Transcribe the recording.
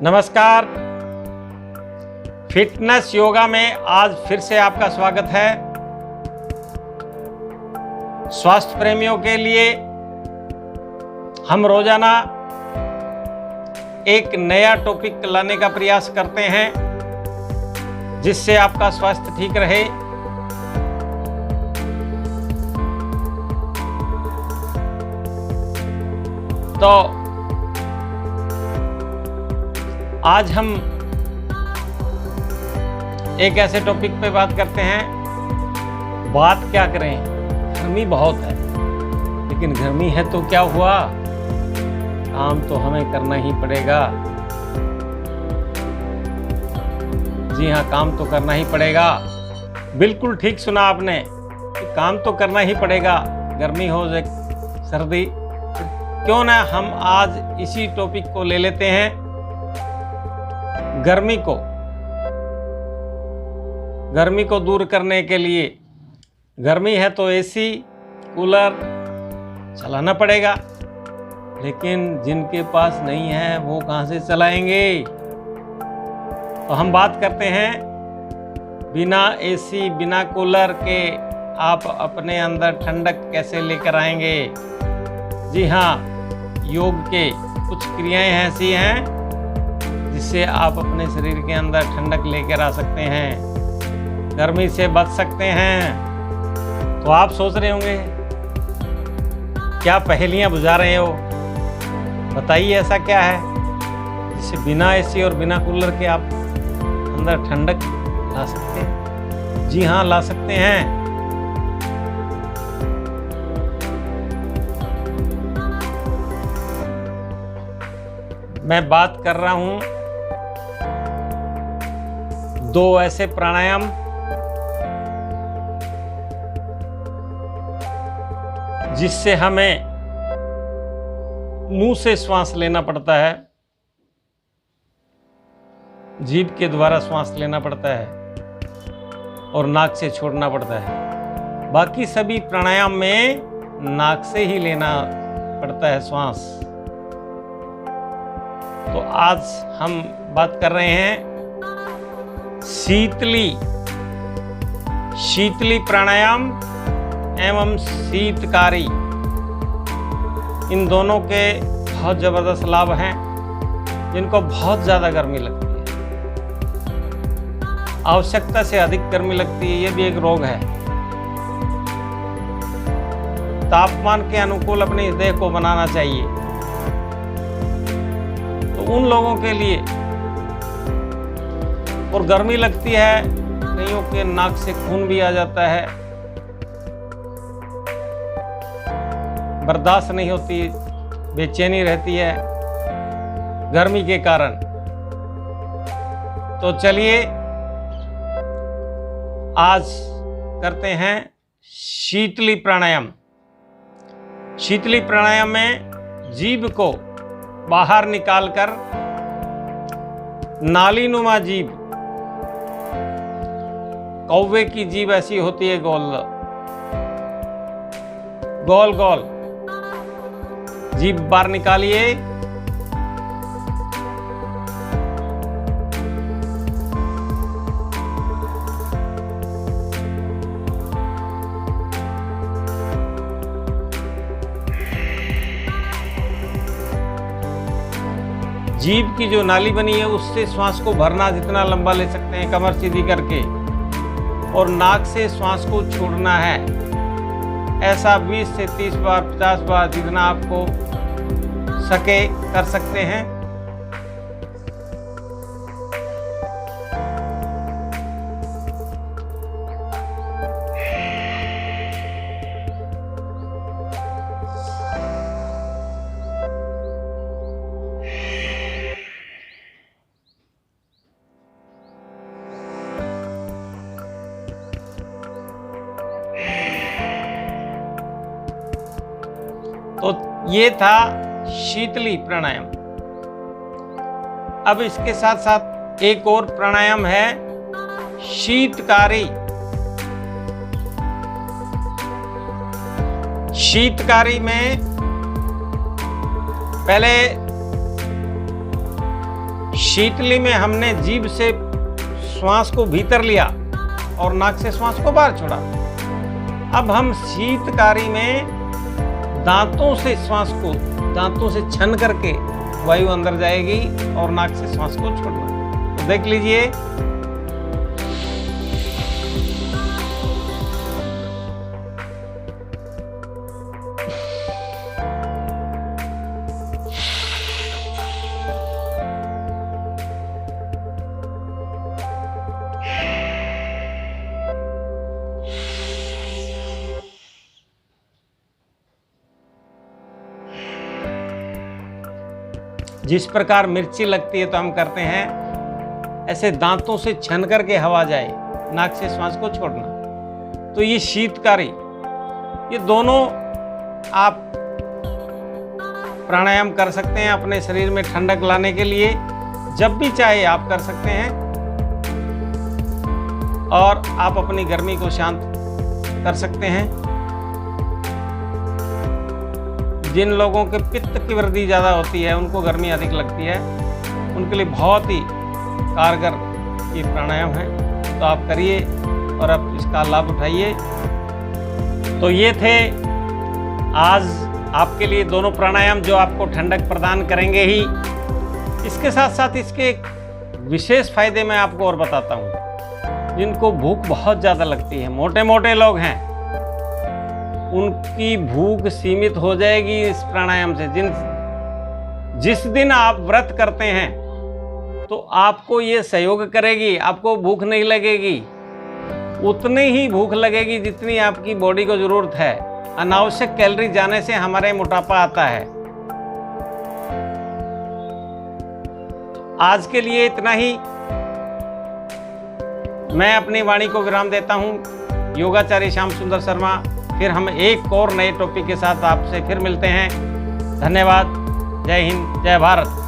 नमस्कार। फिटनेस योगा में आज फिर से आपका स्वागत है। स्वास्थ्य प्रेमियों के लिए हम रोजाना एक नया टॉपिक लाने का प्रयास करते हैं जिससे आपका स्वास्थ्य ठीक रहे। तो आज हम एक ऐसे टॉपिक पे बात करते हैं। बात क्या करें, गर्मी बहुत है, लेकिन गर्मी है तो क्या हुआ, काम तो हमें करना ही पड़ेगा। जी हाँ, काम तो करना ही पड़ेगा। बिल्कुल ठीक सुना आपने कि काम तो करना ही पड़ेगा, गर्मी हो जाए सर्दी। क्यों ना हम आज इसी टॉपिक को ले लेते हैं, गर्मी को दूर करने के लिए। गर्मी है तो एसी कूलर चलाना पड़ेगा, लेकिन जिनके पास नहीं है वो कहाँ से चलाएंगे। तो हम बात करते हैं बिना एसी बिना कूलर के आप अपने अंदर ठंडक कैसे लेकर आएंगे। जी हाँ, योग के कुछ क्रियाएं ऐसी हैं जिससे आप अपने शरीर के अंदर ठंडक लेकर आ सकते हैं, गर्मी से बच सकते हैं। तो आप सोच रहे होंगे क्या पहेलियां बुझा रहे हो, बताइए ऐसा क्या है जिससे बिना एसी और बिना कूलर के आप अंदर ठंडक ला सकते हैं। जी हाँ, ला सकते हैं। मैं बात कर रहा हूं दो ऐसे प्राणायाम जिससे हमें मुंह से श्वास लेना पड़ता है, जीभ के द्वारा श्वास लेना पड़ता है और नाक से छोड़ना पड़ता है। बाकी सभी प्राणायाम में नाक से ही लेना पड़ता है श्वास। तो आज हम बात कर रहे हैं शीतली प्राणायाम एवं शीतकारी। इन दोनों के बहुत जबरदस्त लाभ हैं जिनको बहुत ज़्यादा गर्मी लगती है, आवश्यकता से अधिक गर्मी लगती है। ये भी एक रोग है। तापमान के अनुकूल अपने देह को बनाना चाहिए। तो उन लोगों के लिए, और गर्मी लगती है, कईयों के नाक से खून भी आ जाता है, बर्दाश्त नहीं होती, बेचैनी रहती है गर्मी के कारण। तो चलिए आज करते हैं शीतली प्राणायाम। शीतली प्राणायाम में जीभ को बाहर निकालकर नालीनुमा जीभ, कौवे की जीभ ऐसी होती है, गोल गोल जीभ बाहर निकालिए। जीभ की जो नाली बनी है उससे श्वास को भरना जितना लंबा ले सकते हैं, कमर सीधी करके, और नाक से श्वास को छोड़ना है। ऐसा 20 से 30 बार, 50 बार, जितना आपको सके कर सकते हैं। तो ये था शीतली प्राणायाम। अब इसके साथ साथ एक और प्राणायाम है शीतकारी। शीतकारी में पहले शीतली में हमने जीभ से श्वास को भीतर लिया और नाक से श्वास को बाहर छोड़ा। अब हम शीतकारी में दांतों से श्वास को, दांतों से छन करके वायु अंदर जाएगी और नाक से श्वास को छोड़ना। तो देख लीजिए, जिस प्रकार मिर्ची लगती है तो हम करते हैं, ऐसे दांतों से छन करके हवा जाए, नाक से श्वास को छोड़ना। तो ये शीतकारी, ये दोनों आप प्राणायाम कर सकते हैं अपने शरीर में ठंडक लाने के लिए। जब भी चाहे आप कर सकते हैं और आप अपनी गर्मी को शांत कर सकते हैं। जिन लोगों के पित्त की वृद्धि ज़्यादा होती है, उनको गर्मी अधिक लगती है, उनके लिए बहुत ही कारगर ये प्राणायाम है। तो आप करिए और आप इसका लाभ उठाइए। तो ये थे आज आपके लिए दोनों प्राणायाम जो आपको ठंडक प्रदान करेंगे ही। इसके साथ साथ इसके एक विशेष फायदे मैं आपको और बताता हूँ। जिनको भूख बहुत ज़्यादा लगती है, मोटे मोटे लोग हैं, उनकी भूख सीमित हो जाएगी इस प्राणायाम से। जिस दिन आप व्रत करते हैं तो आपको ये सहयोग करेगी, आपको भूख नहीं लगेगी, उतनी ही भूख लगेगी जितनी आपकी बॉडी को जरूरत है। अनावश्यक कैलोरी जाने से हमारे मोटापा आता है। आज के लिए इतना ही। मैं अपनी वाणी को विराम देता हूँ। योगाचार्य श्याम सुंदर शर्मा। फिर हम एक और नए टॉपिक के साथ आपसे फिर मिलते हैं। धन्यवाद। जय हिंद, जय भारत।